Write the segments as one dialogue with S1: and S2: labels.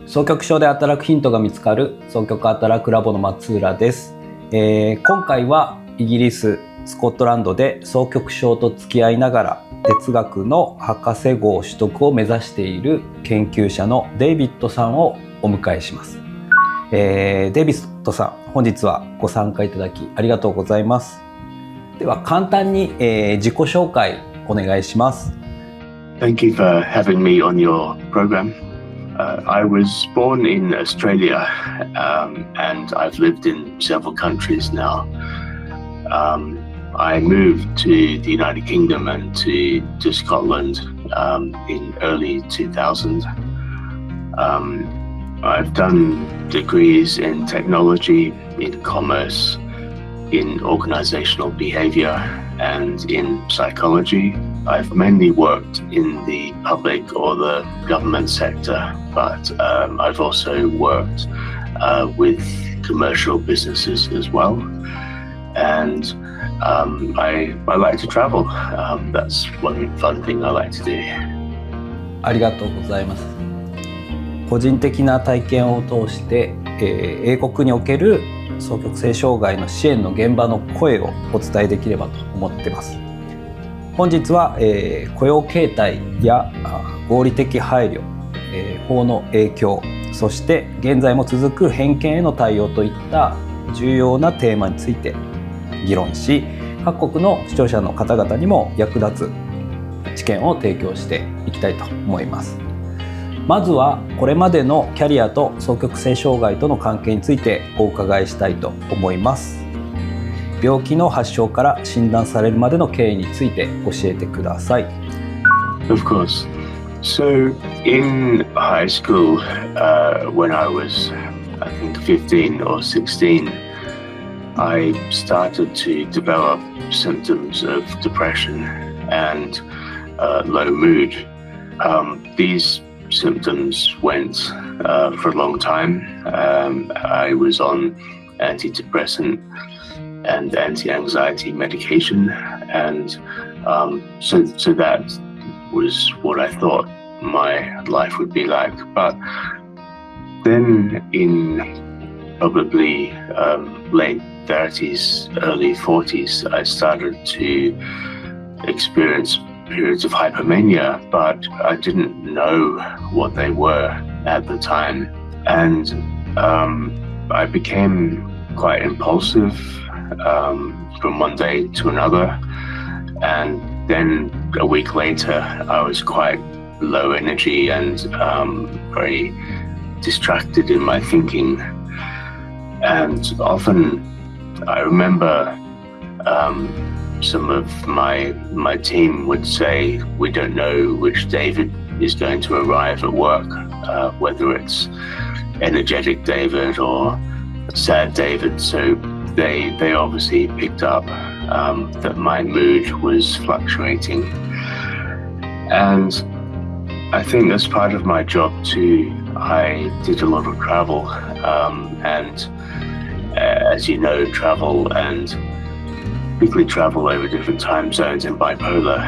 S1: 双極症で働くヒントが見つかる双極働くラボの松浦です。今回はイギリススコットランドで双極症と付き合いながら哲学の博士号取得を目指している研究者のデイビッドさんをお迎えします。デイビッドさん、本日はご参加いただきありがとうございます。では簡単に、自己紹介お願いします。
S2: Thank you for having me on your program.I was born in Australia, and I've lived in several countries now. I moved to the United Kingdom and to Scotland in early 2000. I've done degrees in technology, in commerce, in organizational behavior, and in psychology.I've mainly worked in the public or the government sector, but I've also worked with commercial businesses as well. And I like to travel. That's one fun thing I like to do.
S1: ありがとうございます。個人的な体験を通して、英国における双極性障害の支援の現場の声をお伝えできればと思っています。本日は、雇用形態や合理的配慮、法の影響、そして現在も続く偏見への対応といった重要なテーマについて議論し、各国の視聴者の方々にも役立つ知見を提供していきたいと思います。まずはこれまでのキャリアと双極性障害との関係についてお伺いしたいと思います。病気の発症から診断されるまでの経緯について教えてください。
S2: Of course. So in high school, when I was, I think, 15 or 16, I started to develop symptoms of depression and low mood. These symptoms went for a long time. I was on antidepressant.and anti-anxiety medication, and so that was what I thought my life would be like. But then in probably late 30s, early 40s, I started to experience periods of hypomania, but I didn't know what they were at the time. And I became quite impulsive.From one day to another, and then a week later I was quite low energy and very distracted in my thinking. And often I remember some of my team would say, we don't know which David is going to arrive at work, whether it's energetic David or sad David. So They obviously picked up that my mood was fluctuating, and I think as part of my job too, I did a lot of travel, and as you know, travel and particularly travel over different time zones in bipolar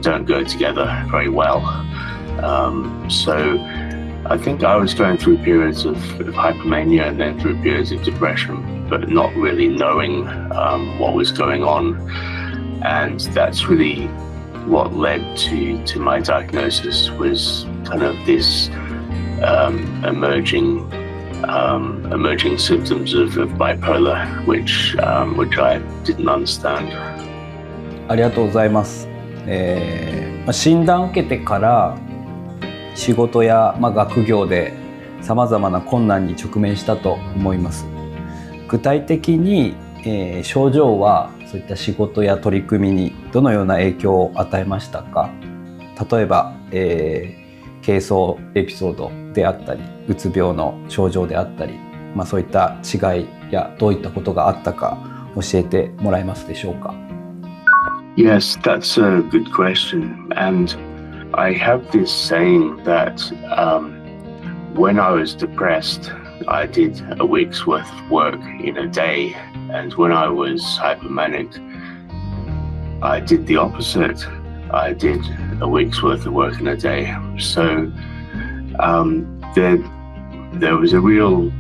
S2: don't go together very well. So I think I was going through periods of hypomania and then through periods of depression.But not really knowing what was going on, and that's really what led to my diagnosis. Was kind of this emerging symptoms of bipolar, which I didn't understand.
S1: ありがとうございます。診断を受けてから仕事や、学業でさまざまな困難に直面したと思います。具体的に、症状はそういった仕事や取り組みにどのような影響を与えましたか？例えば、軽装エピソードであったり、うつ病の症状であったり、そういった違いやどういったことがあったか教えてもらえますでしょうか？
S2: Yes, that's a good question. And I have this saying that when I was depressed,I did a week's worth of work in a day, and when I was hypomanic, I did the opposite. I did a week's worth of work in a day. So there was a real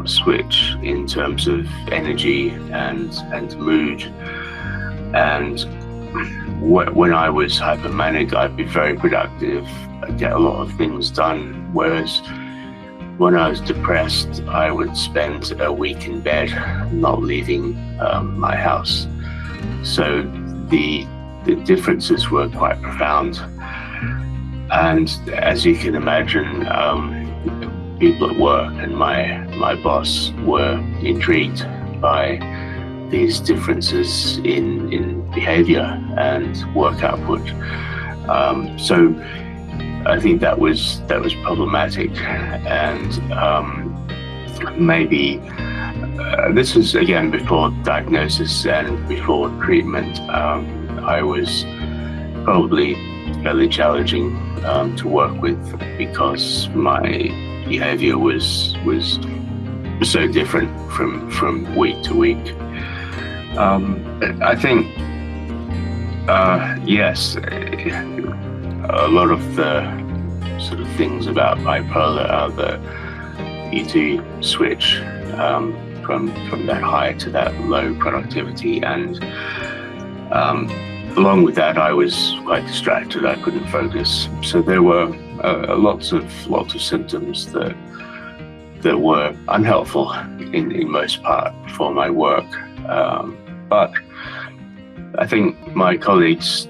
S2: switch in terms of energy and mood. And when I was hypomanic, I'd be very productive. I'd get a lot of things done. Whereas when I was depressed, I would spend a week in bed, not leaving my house. So the differences were quite profound. And as you can imagine, people at work and my boss were intrigued by these differences in behavior and work output. So I think that was problematic, and maybe this was again before diagnosis and before treatment. I was probably fairly challenging to work with because my behavior was so different from week to week. I think yes, a lot of the sort of things about bipolar are that you do switch from that high to that low productivity, and along with that, I was quite distracted. I couldn't focus. So there were lots of symptoms that were unhelpful in most part for my work. But I think my colleagues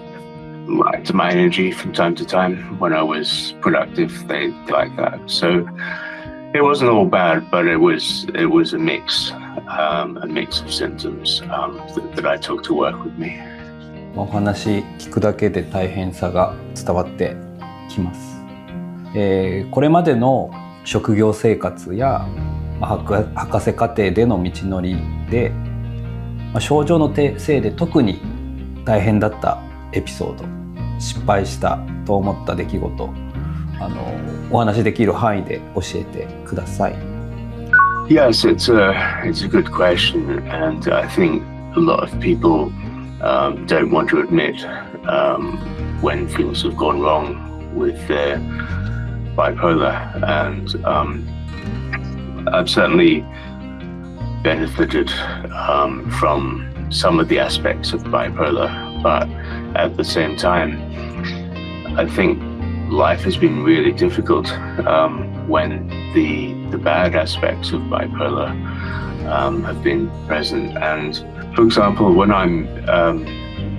S2: liked my energy from time to time. When I was productive, they liked that. So it wasn't all bad, but it was a mix of symptoms that I took to work with me.
S1: お話聞くだけで大変さが伝わってきます。これまでの職業生活や博士課程での道のりで、症状のせいで特に大変だったエピソード、失敗したと思った出来事、お話しできる範囲で教えてください。
S2: Yes, it's a good question, and I think a lot of people don't want to admit when things have gone wrong with their bipolar, and I've certainly benefited from some of the aspects of bipolar, but at the same time, I think life has been really difficult when the bad aspects of bipolar have been present. And for example, when I'm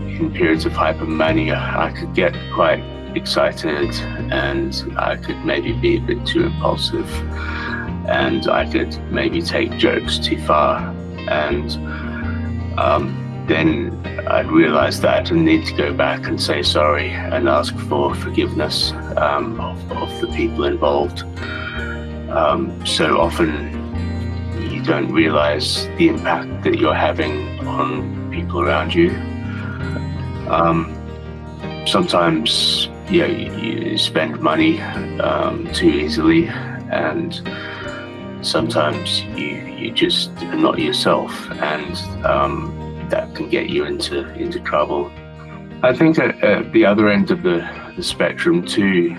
S2: in periods of hypomania, I could get quite excited, and I could maybe be a bit too impulsive, and I could maybe take jokes too far, and then I'd realize that and need to go back and say sorry and ask for forgiveness of the people involved. So often you don't realize the impact that you're having on people around you. Sometimes you spend money too easily, and sometimes you just are not yourself, and that can get you into trouble. I think at the other end of the spectrum too,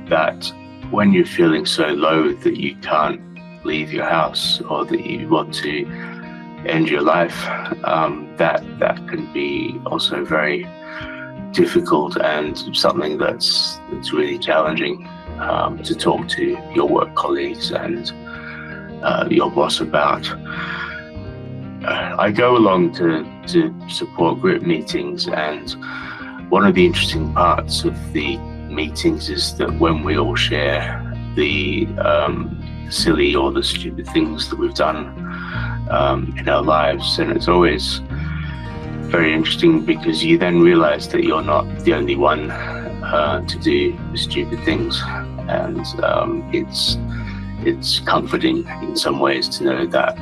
S2: that when you're feeling so low that you can't leave your house, or that you want to end your life, that can be also very difficult, and something that's really challenging to talk to your work colleagues and your boss about. I go along to support group meetings, and one of the interesting parts of the meetings is that when we all share the silly or the stupid things that we've done in our lives, and it's always very interesting because you then realize that you're not the only one to do stupid things, and it's comforting in some ways to know that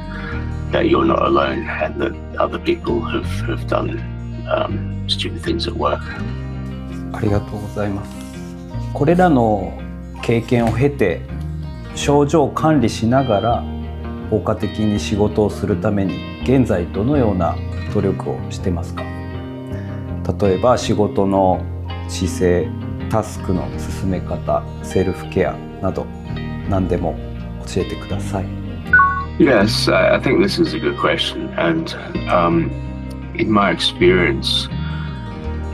S2: you're not alone, and that other people have done stupid things at work.
S1: ありがとうございます。これらの経験を経て、症状を管理しながら効果的に仕事をするために現在どのような努力をしてますか？例えば仕事の姿勢、タスクの進め方、セルフケアなど何でも教えてください。
S2: Yes, I think this is a good question. And in my experience,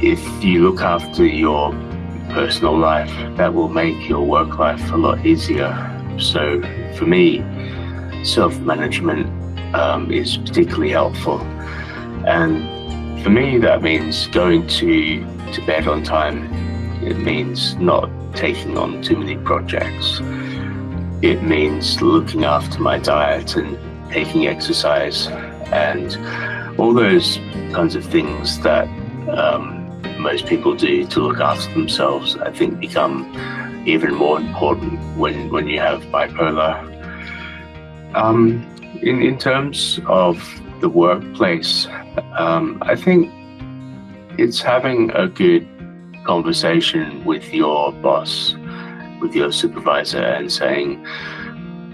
S2: if you look after your personal life, that will make your work life a lot easier. So for me, self-management is particularly helpful. And for me, that means going to bed on time. It means not taking on too many projects. It means looking after my diet and taking exercise and all those kinds of things that most people do to look after themselves, I think become even more important when you have bipolar. In terms of the workplace, I think it's having a good conversation with your boss, with your supervisor, and saying,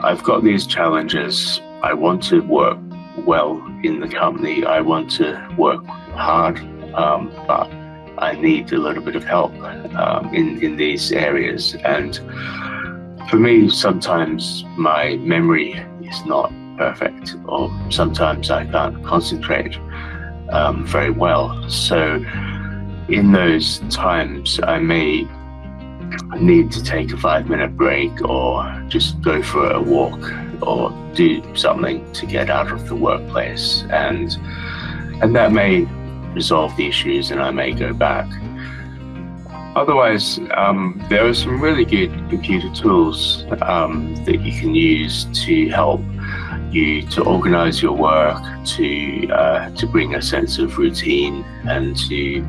S2: I've got these challenges. I want to work well in the company. I want to work hard, but I need a little bit of help in these areas. And for me, sometimes my memory is not perfect, or sometimes I can't concentrate very well. So in those times, I may need to take a 5-minute break or just go for a walk or do something to get out of the workplace, and that may resolve the issues and I may go back. Otherwise, there are some really good computer tools that you can use to help you to organize your work, to bring a sense of routine, and to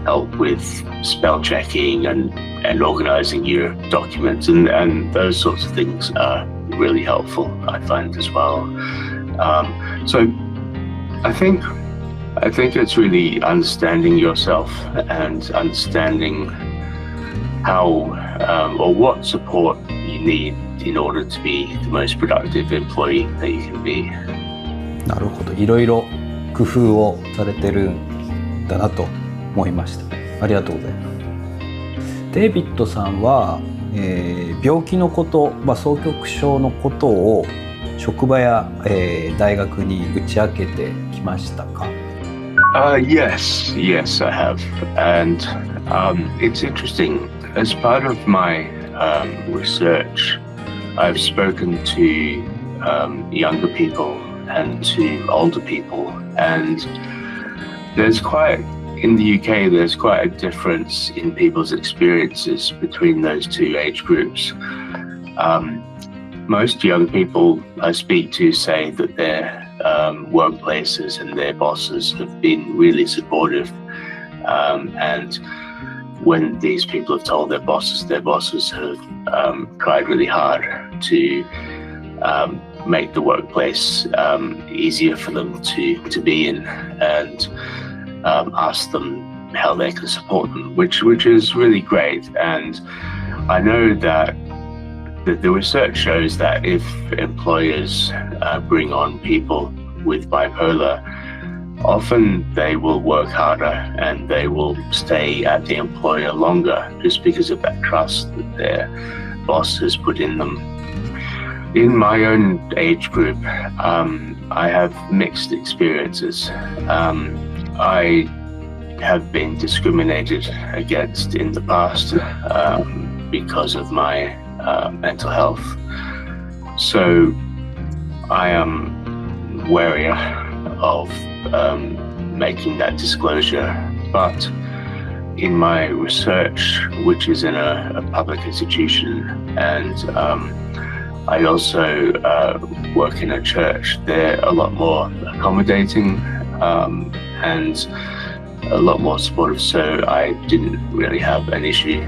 S2: help with spell checking and organizing your documents, and those sorts of things are really helpful, I find, as well. So I think it's really understanding yourself and understanding how or what support you need in order to be the most productive employee that you can be.
S1: なるほど、いろいろ工夫をされてるんだなと思いました。ありがとうございます。デイビッドさんは、病気のこと、双極症のことを職場や、大学に打ち明けてきましたか？
S2: Yes, I have. And it's interesting. As part of my research, I've spoken to younger people and to older people, and in the UK, there's quite a difference in people's experiences between those two age groups. Most young people I speak to say that their workplaces and their bosses have been really supportive. And when these people have told their bosses have tried really hard to make the workplace easier for them to be in, and ask them how they can support them, which is really great. And I know that the research shows that if employers bring on people with bipolar, often they will work harder and they will stay at the employer longer just because of that trust that their boss has put in them. In my own age group, I have mixed experiences. I have been discriminated against in the past because of my mental health. So I am wary of making that disclosure. But in my research, which is in a public institution, and I also work in a church, they're a lot more accommodating and a lot more supportive, so I didn't really have an issue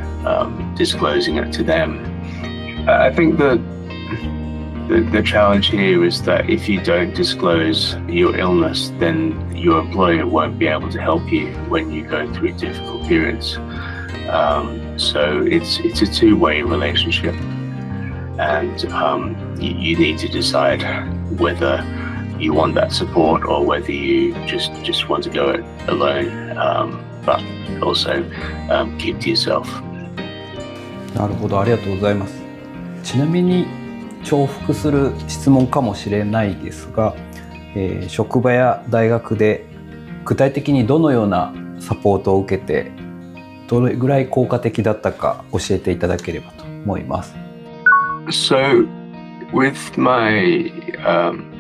S2: disclosing it to them. I think the challenge here is that if you don't disclose your illness, then your employer won't be able to help you when you go through difficult periods. So it's a two-way relationship, and you need to decide whether you want that support or whether you just want to go it alone, but also keep to yourself.
S1: なるほど、ありがとうございます。ちなみに、重複する質問かもしれないですが、職場や大学で具体的にどのようなサポートを受けてどれぐらい効果的だったか教えていただければと思います。
S2: So with my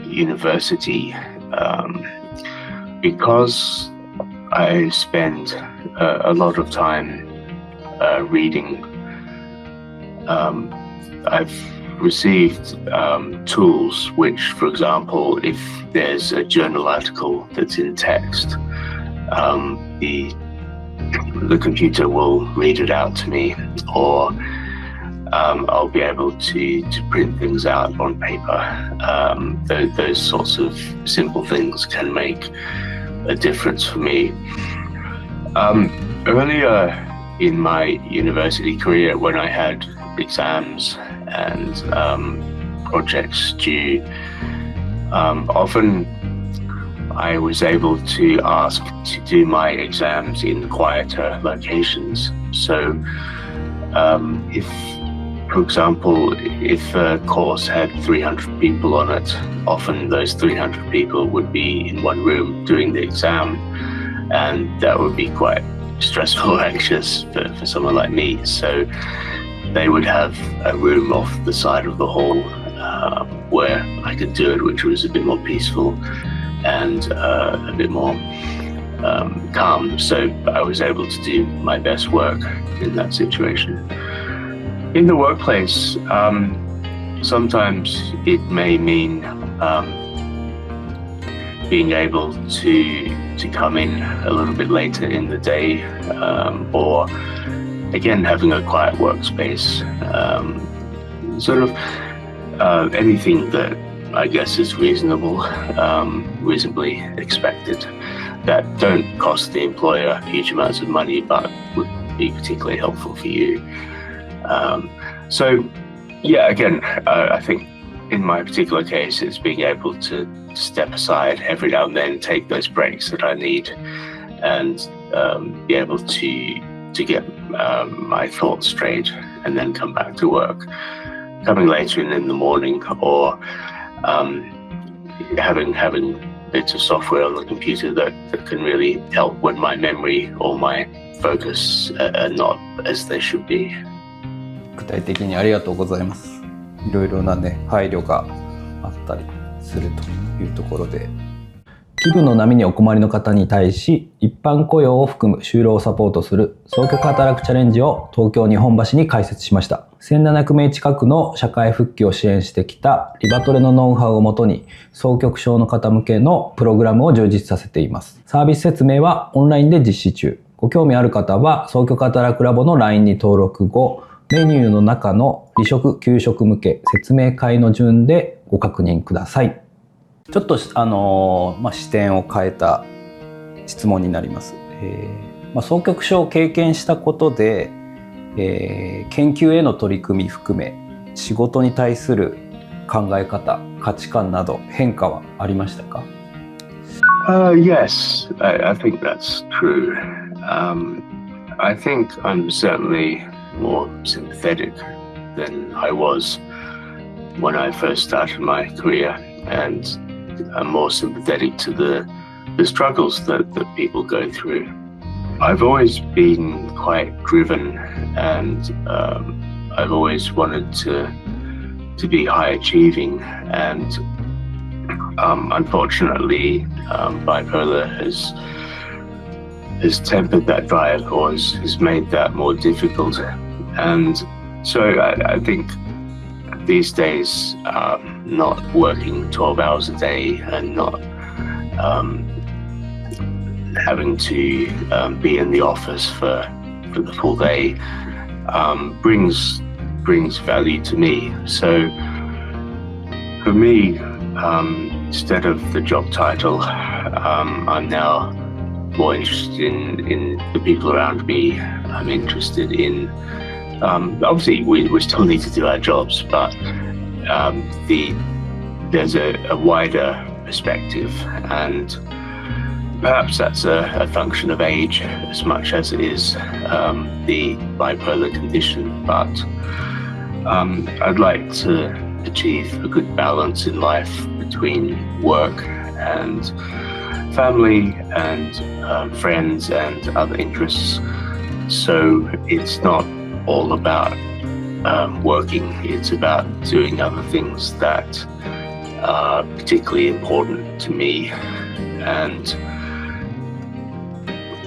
S2: university, because I spend a lot of time reading, I've received tools which, for example, if there's a journal article that's in text, the computer will read it out to me, or I'll be able to print things out on paper. Those sorts of simple things can make a difference for me. Earlier in my university career, when I had exams and projects due, often I was able to ask to do my exams in quieter locations. So if, for example, if a course had 300 people on it, often those 300 people would be in one room doing the exam, and that would be quite stressful or anxious for someone like me. So they would have a room off the side of the hall where I could do it, which was a bit more peaceful and a bit more calm. So I was able to do my best work in that situation. In the workplace, sometimes it may mean being able to come in a little bit later in the day, or again having a quiet workspace, sort of anything that I guess is reasonably expected, that don't cost the employer huge amounts of money but would be particularly helpful for you. So yeah, again, I think in my particular case, it's being able to step aside every now and then, take those breaks that I need, and be able to get my thoughts straight and then come back to work. Coming later in the morning, or having bits of software on the computer that can really help when my memory or my focus are not as they should be.
S1: 具体的にありがとうございます。いろいろな配慮があったりするというところで、気分の波にお困りの方に対し一般雇用を含む就労をサポートする双極働くチャレンジを東京日本橋に開設しました。1700名近くの社会復帰を支援してきたリバトレのノウハウをもとに双極症の方向けのプログラムを充実させています。サービス説明はオンラインで実施中。ご興味ある方は双極働くラボの LINE に登録後、メニューの中の離職給食向け説明会の順でご確認ください。ちょっと視点を変えた質問になります。双極症を経験したことで、研究への取り組み含め仕事に対する考え方、価値観など変化はありましたか？
S2: Yes, I think that's true. I think I'm certainly more sympathetic than I was when I first started my career, and I'm more sympathetic to the struggles that people go through. I've always been quite driven, and I've always wanted to be high achieving, and unfortunately bipolar has tempered that drive, or has made that more difficult. And so I think these days not working 12 hours a day and not having to be in the office for the full day brings value to me. So for me, instead of the job title, I'm now more interested in the people around me. I'm interested in obviously we still need to do our jobs, but there's a wider perspective, and perhaps that's a function of age as much as it is the bipolar condition. But I'd like to achieve a good balance in life between work and family and friends and other interests. So it's not all about working, it's about doing other things that are particularly important to me. And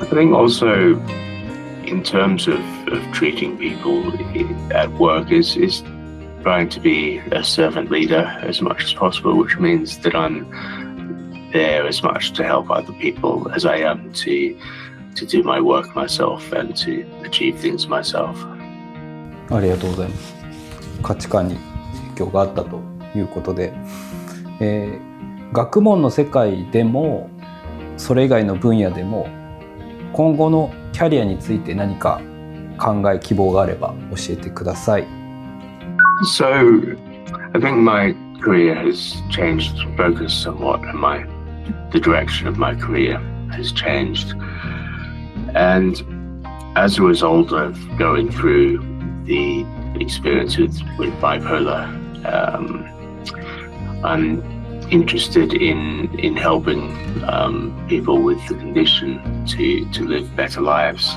S2: I think also in terms of treating people at work is trying to be a servant leader as much as possible, which means that I'm there as much to help other people as I am to do my work myself and to achieve things myself.
S1: ありがとうございます。価値観に影響があったということで、学問の世界でもそれ以外の分野でも今後のキャリアについて何か考え希望があれば教えてください。
S2: So I think my career has changed focus somewhat, and the direction of my career has changed. And as a result of going through the experience with bipolar, I'm interested in helping people with the condition to live better lives.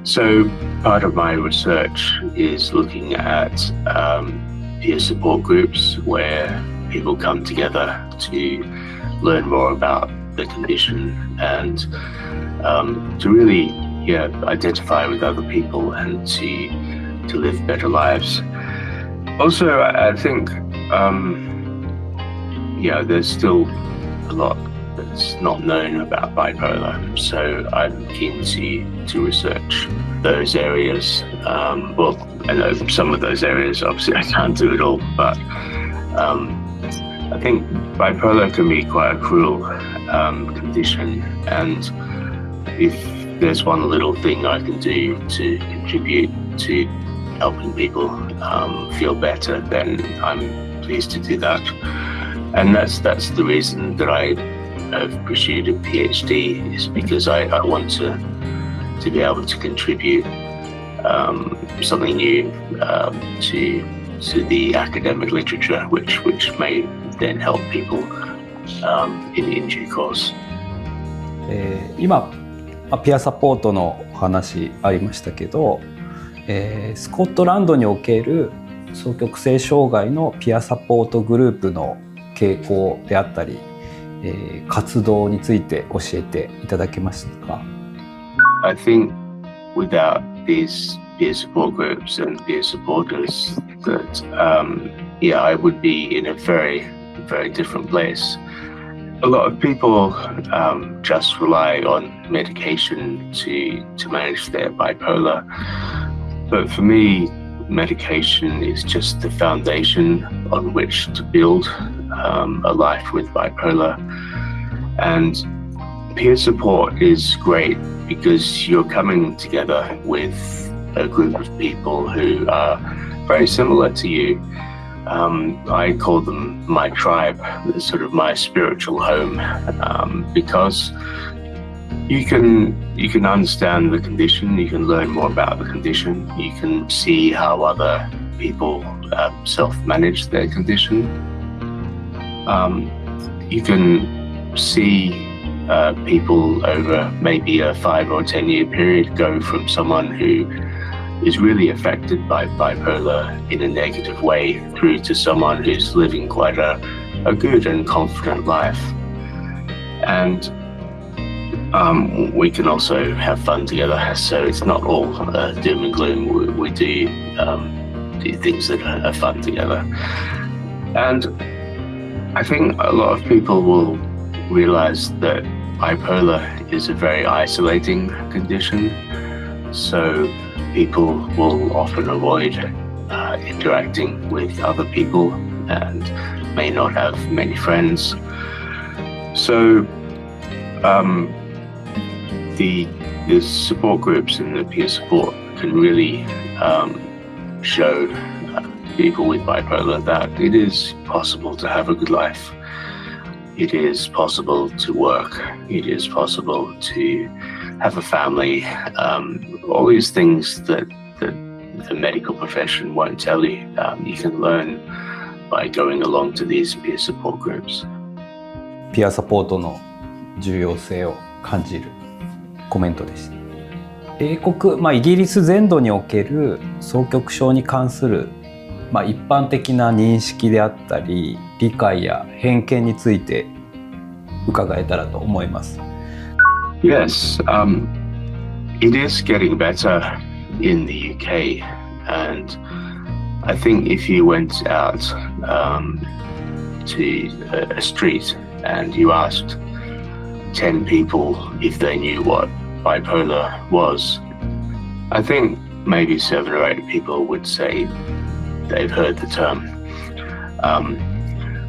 S2: So part of my research is looking at peer support groups where people come together to learn more about the condition and to really identify with other people and to live better lives. Also, I think there's still a lot that's not known about bipolar, so I'm keen to research those areas. Well, I know some of those areas, obviously I can't do it all, but I think bipolar can be quite a cruel condition, and if there's one little thing I can do to contribute to helping people feel better, then I'm pleased to do that. And that's the reason that I have pursued a PhD, is because I want to be able to contribute something new to the academic literature, which may then help people in due course.
S1: 今ピアサポートのお話ありましたけど、スコットランドにおける双極性障害のピアサポートグループの傾向であったり、活動について教えていただけますか？
S2: I think without these peer support groups and peer supporters, that I would be in a very, very different place. A lot of people just rely on medication to manage their bipolar, but for me, medication is just the foundation on which to build a life with bipolar. And peer support is great because you're coming together with a group of people who are very similar to you. I call them my tribe, sort of my spiritual home, because you can understand the condition, you can learn more about the condition, you can see how other people self-manage their condition. You can see people over maybe a 5 or 10 year period go from someone who is really affected by bipolar in a negative way through to someone who's living quite a good and confident life. And we can also have fun together, so it's not all doom and gloom. We do things that are fun together. And I think a lot of people will realize that bipolar is a very isolating condition, so people will often avoid interacting with other people and may not have many friends. So the support groups and the peer support can really show people with bipolar that it is possible to have a good life. It is possible to work. It is possible to have a family. All these things that the medical profession won't tell you. You can learn by going along to these peer support groups.
S1: ピアサポートの重要性を感じるコメントでした。英国、イギリス全土における双極症に関する、一般的な認識であったり理解や偏見について伺えたらと思います。
S2: Yes, it is getting better in the UK, and I think if you went out to a street and you asked 10 people if they knew what bipolar was, I think maybe 7 or 8 people would say they've heard the term.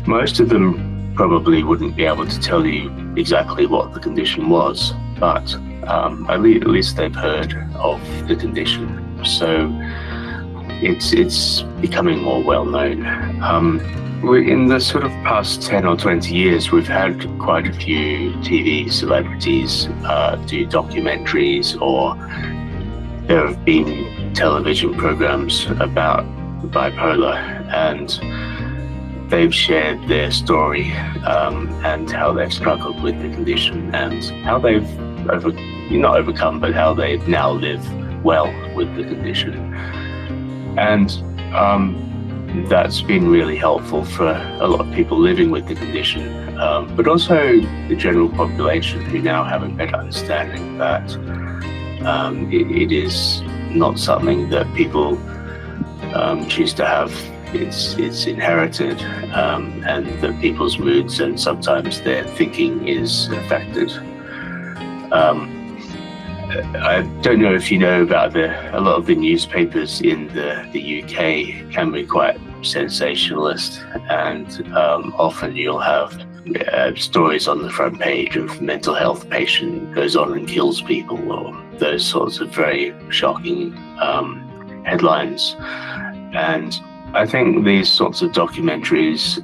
S2: Most of them probably wouldn't be able to tell you exactly what the condition was, but at least they've heard of the condition. So it's becoming more well known. In the sort of past 10 or 20 years, we've had quite a few TV celebrities do documentaries, or there have been television programs about bipolar, and they've shared their story and how they've struggled with the condition and how they've not overcome, but how they now live well with the condition. And that's been really helpful for a lot of people living with the condition, but also the general population who now have a better understanding that it is not something that people choose to have. It's inherited, and that people's moods and sometimes their thinking is affected. I don't know if you know about a lot of the newspapers in the UK can be quite sensationalist, and often you'll have stories on the front page of mental health patient goes on and kills people, or those sorts of very shocking headlines. And I think these sorts of documentaries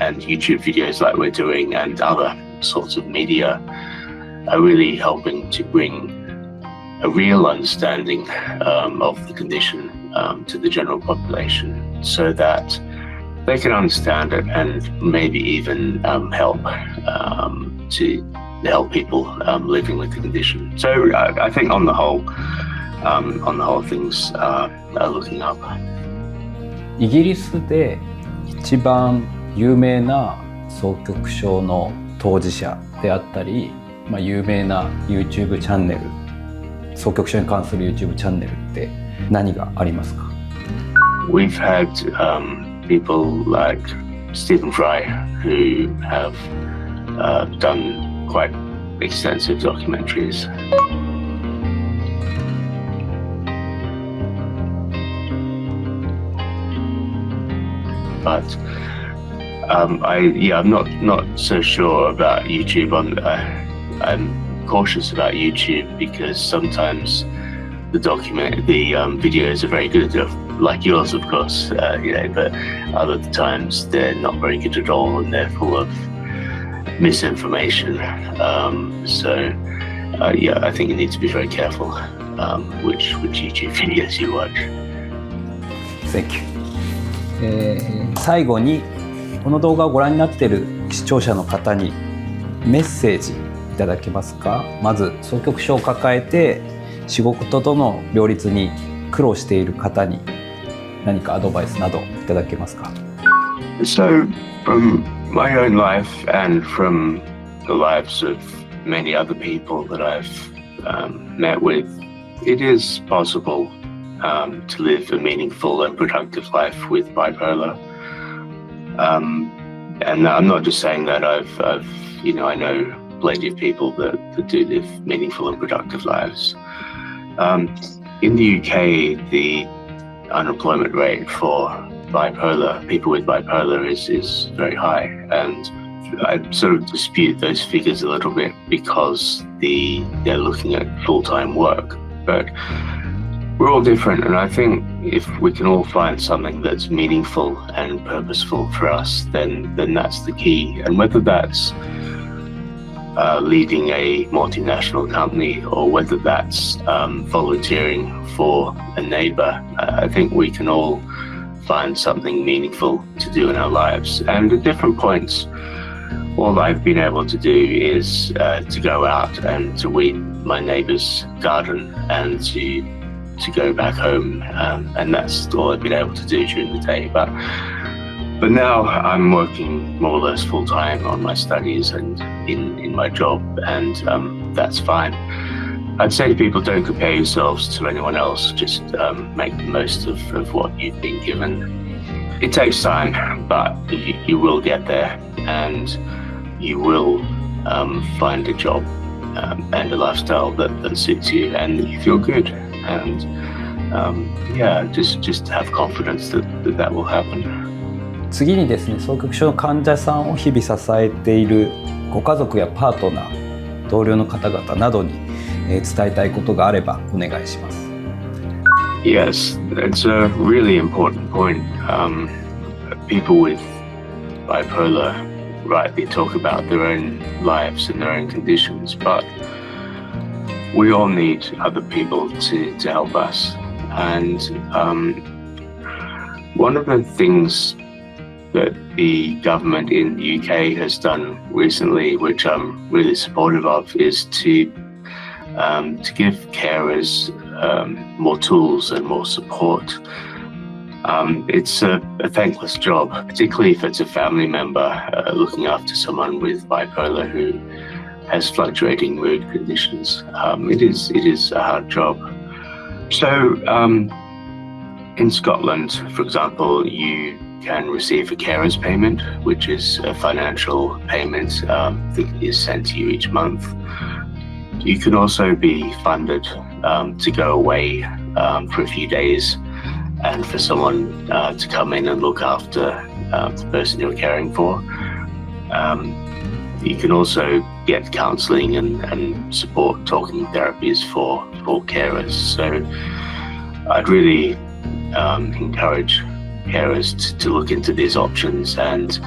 S2: and YouTube videos like we're doing and other sorts of media are really helping to bring a real understanding of the condition to the general population, so that they can understand it and maybe even help people living with the condition. So I think on the whole things are looking up.
S1: イギリスで一番有名な双極症の当事者であったり、有名な YouTube チャンネル、双極症に関する YouTube チャンネルって何がありますか？
S2: We've had people like Stephen Fry who have done quite extensive documentaries. But I'm not so sure about YouTube. I'm cautious about YouTube because sometimes the videos are very good, like yours, of course, but other times they're not very good at all, and they're full of misinformation. I think you need to be very careful which YouTube videos you watch.
S1: Thank you. 最後にこの動画をご覧になっている視聴者の方にメッセージいただけますか？まず双極症を抱えて仕事との両立に苦労している方に何かアドバイスなどいただけますか？
S2: So from my own life and from the lives of many other people that I've met with, it is possible to live a meaningful and productive life with bipolar. And I'm not just saying that. I know plenty of people that do live meaningful and productive lives. In the UK, the unemployment rate for people with bipolar is very high, and I sort of dispute those figures a little bit because they're looking at full-time work. But we're all different, and I think if we can all find something that's meaningful and purposeful for us, then that's the key. And whether that's leading a multinational company or whether that's volunteering for a neighbor, I think we can all find something meaningful to do in our lives. And at different points, all I've been able to do is to go out and to weed my neighbour's garden and to go back home, and that's all I've been able to do during the day. But now I'm working more or less full time on my studies and in my job, and that's fine. I'd say to people, don't compare yourselves to anyone else. Just make the most of what you've been given. It takes time, but you will get there, and you will find a job and a lifestyle that suits you, and you feel good. And just have confidence that will happen.
S1: 次にですね、双極症の患者さんを日々支えているご家族やパートナー、同僚の方々などに伝えたいことがあればお願いします。
S2: Yes, it's a really important point. People with bipolar rightly talk about their own lives and their own conditions, but we all need other people to help us. And one of the things that the government in the UK has done recently, which I'm really supportive of, is to give carers more tools and more support. It's a thankless job, particularly if it's a family member looking after someone with bipolar who has fluctuating mood conditions. It is a hard job. So in Scotland, for example, you can receive a carer's payment, which is a financial payment that is sent to you each month. You can also be funded to go away for a few days and for someone to come in and look after the person you're caring for. You can also get counselling and support talking therapies for carers. So I'd really encourage carers to look into these options and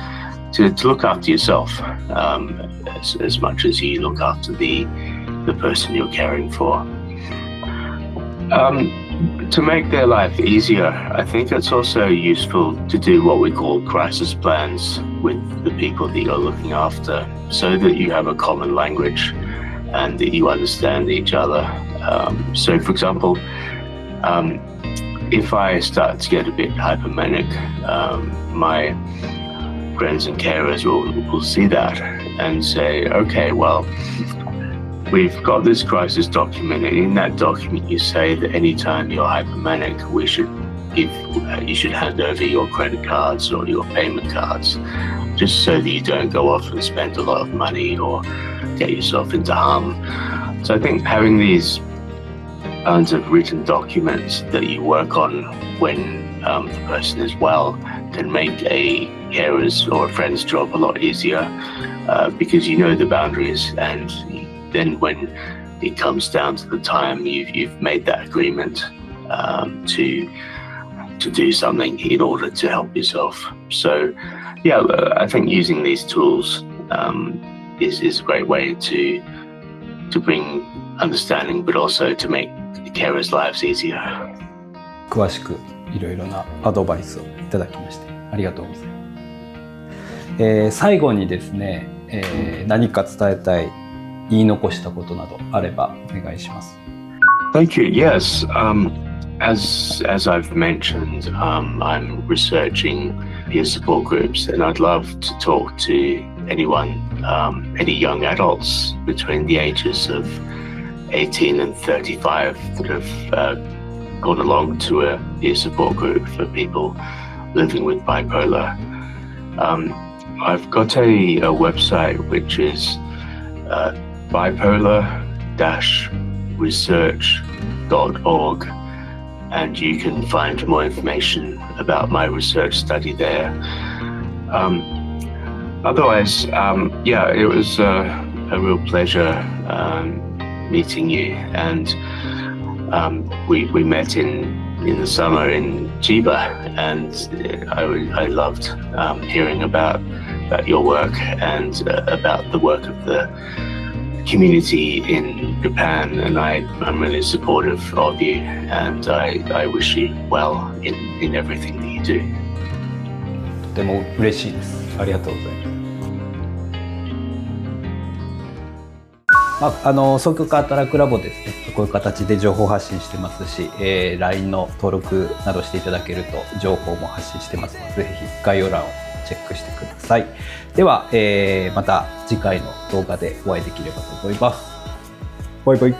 S2: to look after yourself as much as you look after the person you're caring for. To make their life easier, I think it's also useful to do what we call crisis plans with the people that you're looking after, so that you have a common language and that you understand each other. So for example, if I start to get a bit hypomanic, my friends and carers will see that and say, okay, well, we've got this crisis document, and in that document you say that anytime you're hypomanic, you should hand over your credit cards or your payment cards, just so that you don't go off and spend a lot of money or get yourself into harm. So I think having these kinds of written documents that you work on when the person is well can make a carer's or a friend's job a lot easier, because you know the boundaries, and then when it comes down to the time, you've made that agreement to do something in order to help yourself. So yeah, I think using these tools is a great way to bring understanding, but also to make the carers' lives easier.
S1: 詳しくいろいろなアドバイスをいただきましてありがとうございます。最後にですね、何か伝えたい、言い残したことなどあればお願いします。
S2: Thank you. Yes, as I've mentioned, I'm researching peer support groups, and I'd love to talk to anyone, any young adults between the ages of 18 and 35 that have gone along to a peer support group for people living with bipolar. I've got a website which is bipolar-research.org, and you can find more information about my research study there. Otherwise, it was a real pleasure meeting you, and we met in the summer in Chiba, and I loved hearing about your work and about the work of the community in Japan, and I'm really supportive of you, and I wish you well in everything that you do.
S1: とても嬉しいです。ありがとうございます。双極はたらくラボですね、こういう形で情報発信してますし、LINE の登録などしていただけると情報も発信してますので、ぜひ概要欄をチェックしてください。では、また次回の動画でお会いできればと思います。バイバイ。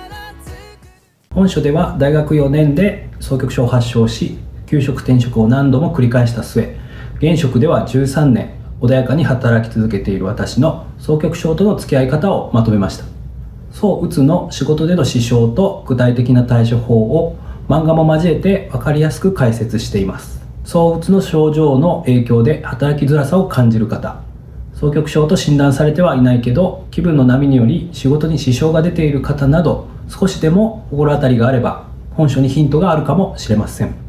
S1: 本書では大学4年で双極症を発症し、休職転職を何度も繰り返した末、現職では13年穏やかに働き続けている私の双極症との付き合い方をまとめました。躁うつの仕事での支障と具体的な対処法を漫画も交えて分かりやすく解説しています。躁うつの症状の影響で働きづらさを感じる方、双極症と診断されてはいないけど気分の波により仕事に支障が出ている方など、少しでも心当たりがあれば本書にヒントがあるかもしれません。